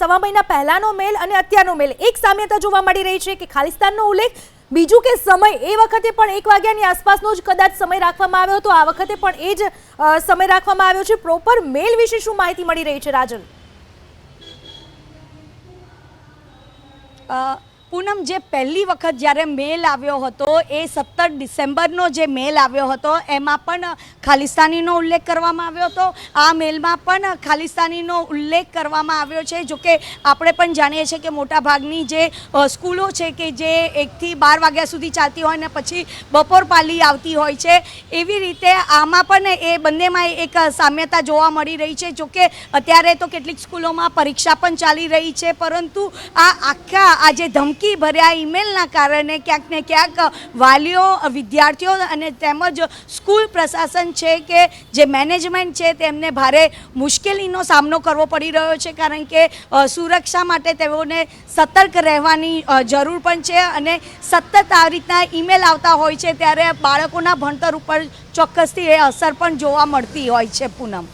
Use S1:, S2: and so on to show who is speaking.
S1: સવા મહિના પહેલાનો મેલ અને અત્યારનો મેલ એક સામ્યતા જોવા મળી રહી છે કે ખાલિસ્તાનનો ઉલ્લેખ, બીજું કે સમય એ વખતે પણ 1 વાગ્યાની આસપાસનો જ કદાચ સમય રાખવામાં આવ્યો હતો, આ વખતે પણ એ જ સમય રાખવામાં આવ્યો છે। પ્રોપર મેલ વિશે શું માહિતી મળી રહી છે રાજલ?
S2: પૂનમ, જે પહેલી વખત જ્યારે મેલ આવ્યો હતો એ 17 ડિસેમ્બરનો જે મેલ આવ્યો હતો એમાં પણ ખાલિસ્તાનીનો ઉલ્લેખ કરવામાં આવ્યો હતો। આ મેલમાં પણ ખાલિસ્તાનીનો ઉલ્લેખ કરવામાં આવ્યો છે। જોકે આપણે પણ જાણીએ છીએ કે મોટાભાગની જે સ્કૂલો છે કે જે 1 થી 12 વાગ્યા સુધી ચાલતી હોય ને પછી બપોર પાલી આવતી હોય છે, એવી રીતે આમાં પણ એ બંનેમાં એક સામ્યતા જોવા મળી રહી છે। જોકે અત્યારે તો કેટલીક સ્કૂલોમાં પરીક્ષા પણ ચાલી રહી છે, પરંતુ આ જે ધમકી ભર્યા ઈમેલના કારણે ક્યાંક ને ક્યાંક વાલીઓ, વિદ્યાર્થીઓ અને તેમજ સ્કૂલ પ્રશાસન છે કે જે મેનેજમેન્ટ છે તેમને ભારે મુશ્કેલીનો સામનો કરવો પડી રહ્યો છે, કારણ કે સુરક્ષા માટે તેઓને સતર્ક રહેવાની જરૂર પણ છે અને સતત આ રીતના ઈમેલ આવતા હોય છે ત્યારે બાળકોના ભણતર ઉપર ચોક્કસથી એ અસર પણ જોવા મળતી હોય છે। પૂનમ।